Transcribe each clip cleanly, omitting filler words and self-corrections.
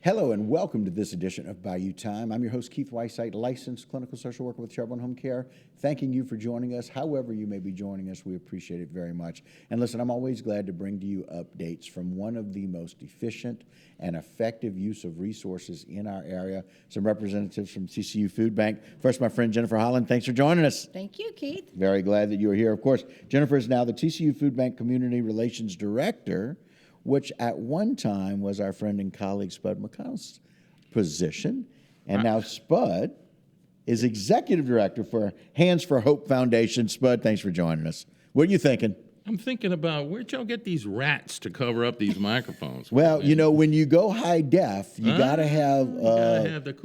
Hello and welcome to this edition of Bayou Time. I'm your host, Keith Weissite, licensed clinical social worker with Charbonne Home Care. Thanking you for joining us. However you may be joining us, we appreciate it very much. And listen, I'm always glad to bring to you updates from one of the most efficient and effective use of resources in our area. Some representatives from TCU Food Bank. First, my friend Jennifer Holland, thanks for joining us. Thank you, Keith. Very glad that you are here. Of course, Jennifer is now the TCU Food Bank Community Relations Director, which at one time was our friend and colleague Spud McConnell's position. And now Spud is Executive Director for Hands for Hope Foundation. Spud, thanks for joining us. What are you thinking? I'm thinking about where'd y'all get these rats to cover up these microphones? Well, you know, when you go high def, you got to have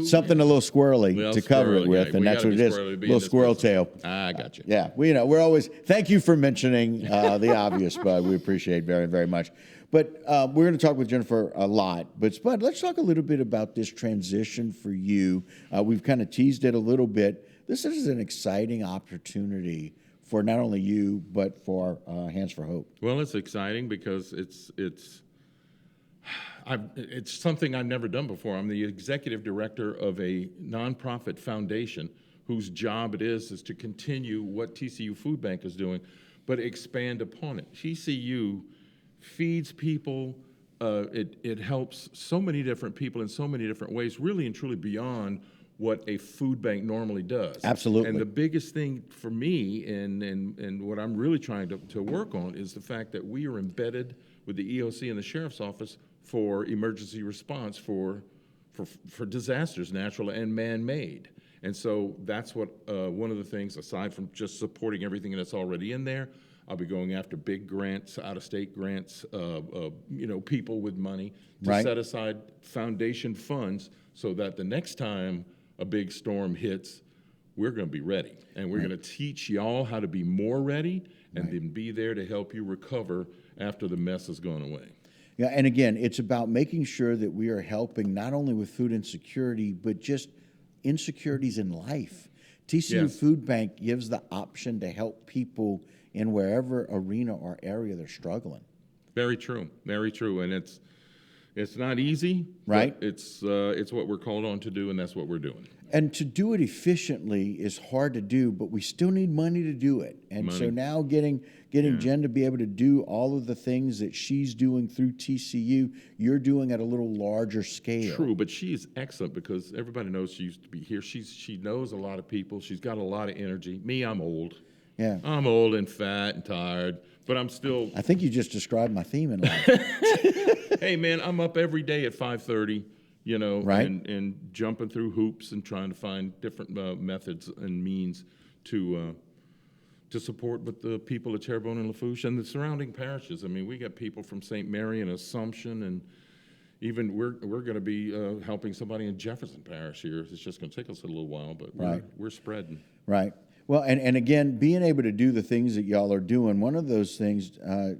something a little squirrely to cover it with, and that's what it is. A little squirrel tail. I got you. Yeah, we're always, thank you for mentioning the obvious, Spud. We appreciate very, very much. But we're going to talk with Jennifer a lot. But Spud, let's talk a little bit about this transition for you. We've kind of teased it a little bit. This is an exciting opportunity for not only you, but for Hands for Hope. Well, it's exciting because it's something I've never done before. I'm the executive director of a nonprofit foundation whose job it is to continue what TCU Food Bank is doing, but expand upon it. TCU feeds people. It helps so many different people in so many different ways, really and truly beyond what a food bank normally does. Absolutely. And the biggest thing for me and what I'm really trying to work on is the fact that we are embedded with the EOC and the Sheriff's Office for emergency response for disasters, natural and man-made. And so that's what one of the things, aside from just supporting everything that's already in there, I'll be going after big grants, out-of-state grants, people with money to set aside foundation funds so that the next time a big storm hits, we're going to be ready. And we're going to teach y'all how to be more ready and then be there to help you recover after the mess has gone away. Yeah, and again, it's about making sure that we are helping not only with food insecurity, but just insecurities in life. TCU Food Bank gives the option to help people in wherever arena or area they're struggling. Very true, very true. And it's not easy, right? But it's what we're called on to do, and that's what we're doing. And to do it efficiently is hard to do, but we still need money to do it. And so now getting Jen to be able to do all of the things that she's doing through TCU, you're doing at a little larger scale. True, but she's excellent because everybody knows she used to be here. She knows a lot of people. She's got a lot of energy. Me, I'm old. Yeah. I'm old and fat and tired, but I'm still... I think you just described my theme in life. Hey, man, I'm up every day at 5:30, and jumping through hoops and trying to find different methods and means to support with the people at Terrebonne and Lafourche and the surrounding parishes. I mean, we got people from St. Mary and Assumption, and even we're going to be helping somebody in Jefferson Parish here. It's just going to take us a little while, but we're spreading. Right. Well, and again, being able to do the things that y'all are doing, one of those things,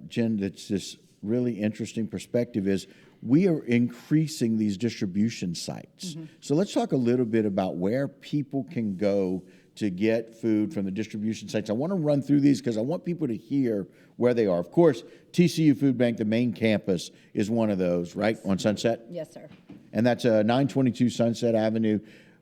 Jen, that's this really interesting perspective is we are increasing these distribution sites. Mm-hmm. So let's talk a little bit about where people can go to get food from the distribution sites. I want to run through these because I want people to hear where they are. Of course, TCU Food Bank, the main campus, is one of those, right, on Sunset? Yes, sir. And that's 922 Sunset Avenue.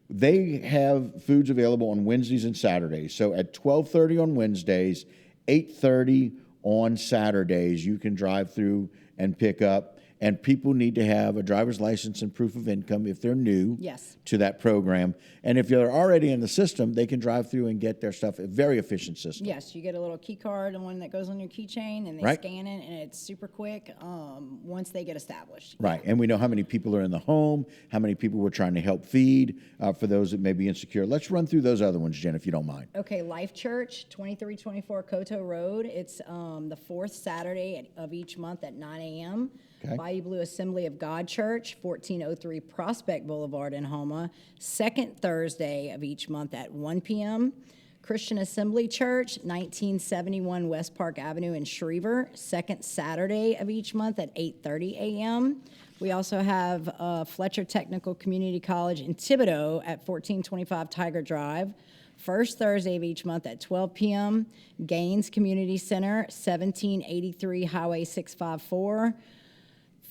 They have foods available on Wednesdays and Saturdays. So at 12:30 on Wednesdays, 8:30 on Saturdays, you can drive through and pick up. And people need to have a driver's license and proof of income if they're new to that program. And if they're already in the system, they can drive through and get their stuff. A very efficient system. Yes, you get a little key card, the one that goes on your keychain, and they scan it, and it's super quick once they get established. Right, and we know how many people are in the home, how many people we're trying to help feed for those that may be insecure. Let's run through those other ones, Jen, if you don't mind. Okay, Life Church, 2324 Coteau Road. It's the fourth Saturday of each month at 9 a.m., Okay. Bayou Blue Assembly of God Church, 1403 Prospect Boulevard in Houma, second Thursday of each month at 1 p.m. Christian Assembly Church, 1971 West Park Avenue in Schriever, second Saturday of each month at 8:30 a.m. We also have Fletcher Technical Community College in Thibodaux at 1425 Tiger Drive, first Thursday of each month at 12 p.m. Gaines Community Center, 1783 Highway 654,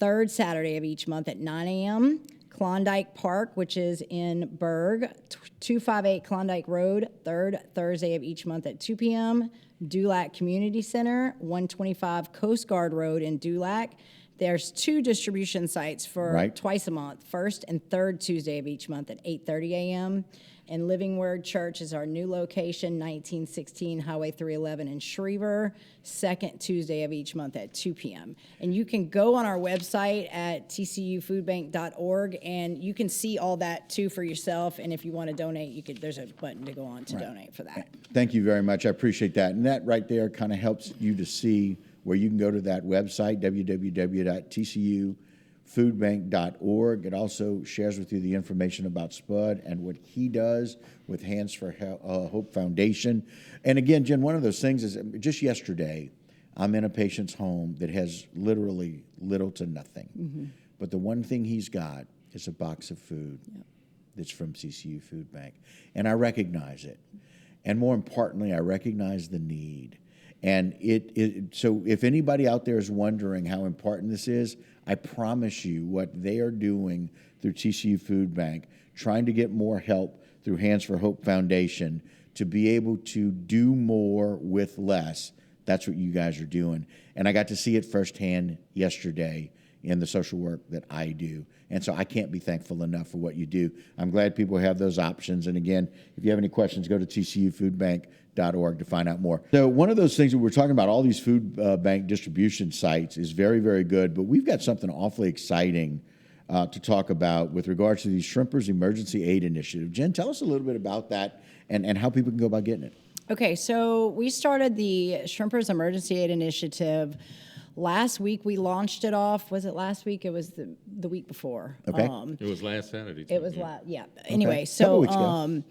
third Saturday of each month at 9 a.m. Klondike Park, which is in Berg, 258 Klondike Road, third Thursday of each month at 2 p.m. Dulac Community Center, 125 Coast Guard Road in Dulac. There's 2 distribution sites for twice a month, first and third Tuesday of each month at 8:30 a.m. And Living Word Church is our new location, 1916 Highway 311 in Schriever, second Tuesday of each month at 2 p.m. And you can go on our website at tcufoodbank.org, and you can see all that too for yourself. And if you want to donate, there's a button to go on to donate for that. Thank you very much. I appreciate that. And that right there kind of helps you to see where you can go to that website, www.tcufoodbank.org. It also shares with you the information about Spud and what he does with Hands for Hope Foundation. And again, Jen, one of those things is just yesterday, I'm in a patient's home that has literally little to nothing. Mm-hmm. But the one thing he's got is a box of food that's from TCU Food Bank. And I recognize it. And more importantly, I recognize the need. And so if anybody out there is wondering how important this is, I promise you what they are doing through TCU Food Bank, trying to get more help through Hands for Hope Foundation to be able to do more with less. That's what you guys are doing. And I got to see it firsthand yesterday in the social work that I do. And so I can't be thankful enough for what you do. I'm glad people have those options. And again, if you have any questions, go to tcufoodbank.org to find out more. So one of those things that we're talking about, all these food bank distribution sites, is very, very good. But we've got something awfully exciting to talk about with regards to the Shrimpers Emergency Aid Initiative. Jen, tell us a little bit about that and how people can go about getting it. Okay, so we started the Shrimpers Emergency Aid Initiative last week. We launched it off. Was it last week? It was the week before. Okay. It was last Saturday, too. It was Anyway, so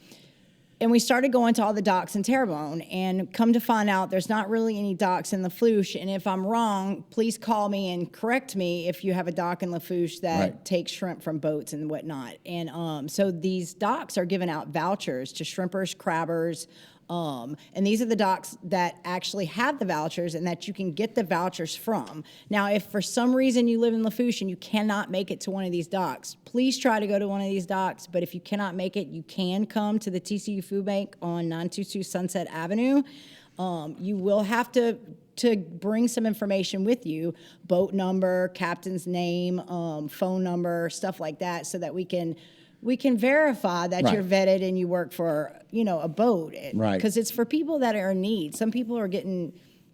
and we started going to all the docks in Terrebonne, and come to find out there's not really any docks in Lafourche. And if I'm wrong, please call me and correct me if you have a dock in Lafourche that takes shrimp from boats and whatnot. And so these docks are giving out vouchers to shrimpers, crabbers, and these are the docks that actually have the vouchers and that you can get the vouchers from. Now, if for some reason you live in Lafourche and you cannot make it to one of these docks, please try to go to one of these docks. But if you cannot make it, you can come to the TCU Food Bank on 922 Sunset Avenue. You will have to bring some information with you, boat number, captain's name, phone number, stuff like that, so that we can verify that you're vetted and you work for, a boat. Right. Because it's for people that are in need. Some people are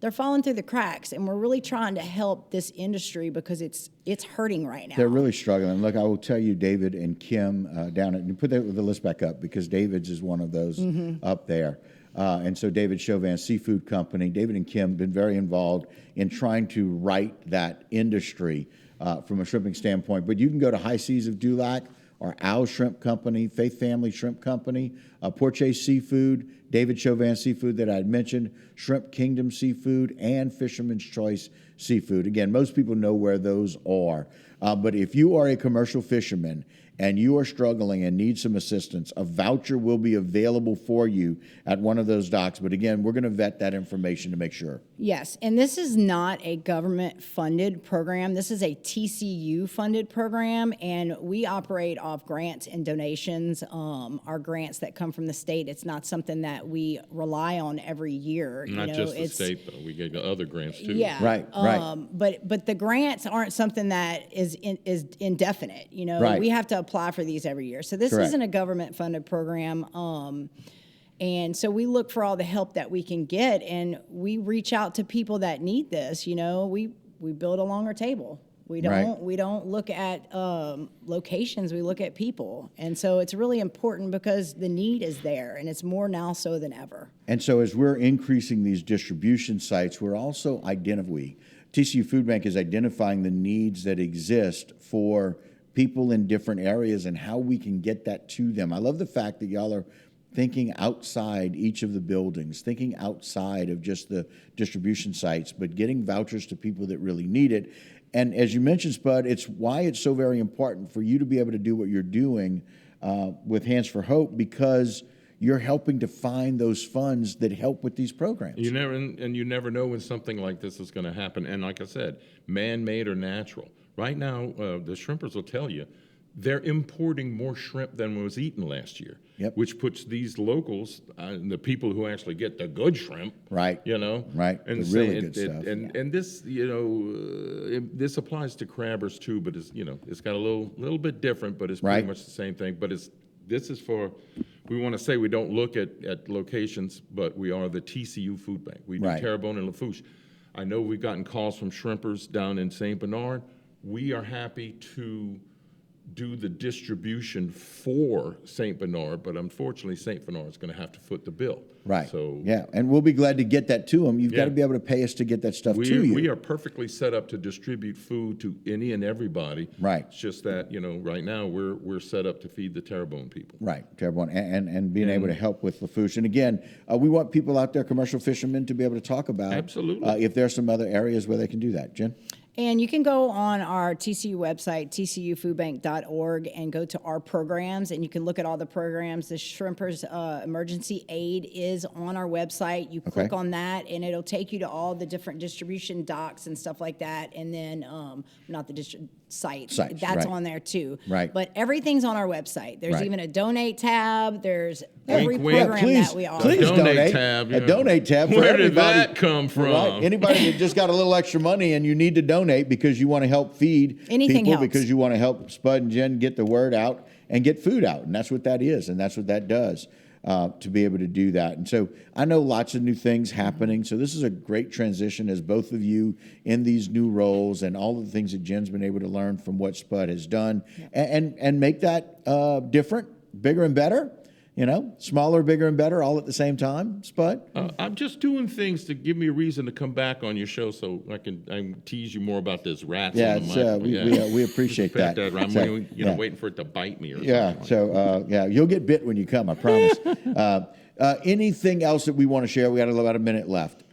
they're falling through the cracks, and we're really trying to help this industry because it's hurting right now. They're really struggling. Look, I will tell you, David and Kim put the list back up, because David's is one of those up there. And so David Chauvin Seafood Company, David and Kim have been very involved in trying to right that industry from a shrimping standpoint. But you can go to High Seas of Dulac, or Al Shrimp Company, Faith Family Shrimp Company, Porche Seafood, David Chauvin Seafood that I had mentioned, Shrimp Kingdom Seafood, and Fisherman's Choice Seafood. Again, most people know where those are. But if you are a commercial fisherman and you are struggling and need some assistance, a voucher will be available for you at one of those docks. But again, we're going to vet that information to make sure. Yes, and this is not a government-funded program. This is a TCU-funded program, and we operate off grants and donations. Our grants that come from the state, it's not something that we rely on every year. Not just the state, though. We get other grants, too. Yeah. Right. But the grants aren't something that is indefinite. We have to apply for these every year. So this isn't a government-funded program. And so we look for all the help that we can get, and we reach out to people that need this. We build a longer table. We don't look at locations. We look at people. And so it's really important because the need is there, and it's more now so than ever. And so as we're increasing these distribution sites, we're also TCU Food Bank is identifying the needs that exist for people in different areas and how we can get that to them. I love the fact that y'all are thinking outside each of the buildings, thinking outside of just the distribution sites, but getting vouchers to people that really need it. And as you mentioned, Spud, it's why it's so very important for you to be able to do what you're doing with Hands for Hope, because you're helping to find those funds that help with these programs. You never know when something like this is going to happen. And like I said, man-made or natural. Right now, the shrimpers will tell you they're importing more shrimp than was eaten last year. Yep. Which puts these locals, the people who actually get the good shrimp, Right. Right. and The really good stuff. and this, this applies to crabbers too, but it's got a little bit different, but it's pretty Right. much the same thing. But this is for, we want to say we don't look at locations, but we are the TCU food bank. We do Right. Terrebonne and Lafourche. I know we've gotten calls from shrimpers down in St. Bernard. We are happy to do the distribution for St. Bernard, but unfortunately, St. Bernard is going to have to foot the bill. Right. So yeah, and we'll be glad to get that to them. You've got Yeah. to be able to pay us to get that stuff to you. we are perfectly set up to distribute food to any and everybody. Right. It's just that right now we're set up to feed the Terrebonne people. Right, to everyone, and being able to help with Lafourche. And again, we want people out there, commercial fishermen, to be able to talk about Absolutely. if there's some other areas where they can do that. Jen? And you can go on our TCU website, tcufoodbank.org, and go to our programs, and you can look at all the programs. The Shrimpers Emergency Aid is on our website. You click on that, and it'll take you to all the different distribution docks and stuff like that. And then, not the sites, that's right. on there too. Right. But everything's on our website. There's Right. even a donate tab. There's Wink, every wink. program Please, that we offer. please Donate donate. tab, A donate tab for Where did everybody. that come from? Right. Anybody that just got a little extra money and you need to donate because you want to help feed Anything people, helps. because you want to help Spud and Jen get the word out and get food out. And that's what that is, and that's what that does, to be able to do that. And so I know lots of new things happening. So this is a great transition as both of you in these new roles and all of the things that Jen's been able to learn from what Spud has done, and make that different, bigger and better. Smaller, bigger, and better, all at the same time, Spud? I'm just doing things to give me a reason to come back on your show, so I can tease you more about this rats. Yeah, on the mic. we appreciate that. I'm So, waiting for it to bite me or yeah, something. so, you'll get bit when you come, I promise. Anything else that we want to share? We got about a minute left.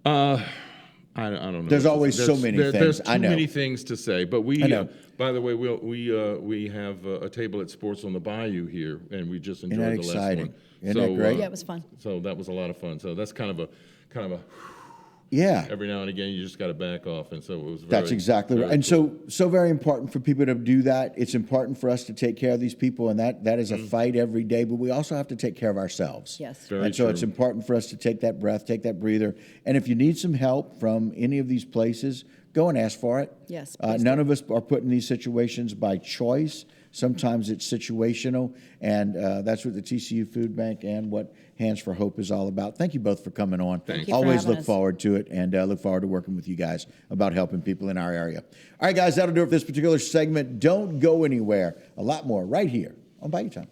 I don't know. There's always so many things. There's too I know. many things to say, but I know. by the way, we have a table at Sports on the Bayou here, and we just enjoyed that the last exciting? one. Isn't that great? Yeah, it was fun. So that was a lot of fun. So that's kind of a Yeah. every now and again you just got to back off, and so it was. That's exactly right. And so very important for people to do that. It's important for us to take care of these people, and that is a fight every day, but we also have to take care of ourselves. Yes. Very And so it's true. important for us to take that breath, take that breather. And if you need some help from any of these places, go and ask for it. Yes, please None of us are put in these situations by choice. Sometimes it's situational, and that's what the TCU Food Bank and what Hands for Hope is all about. Thank you both for coming on. Thank you for Always having look us. forward to it, and look forward to working with you guys about helping people in our area. All right, guys, that'll do it for this particular segment. Don't go anywhere. A lot more right here on Bayou Time.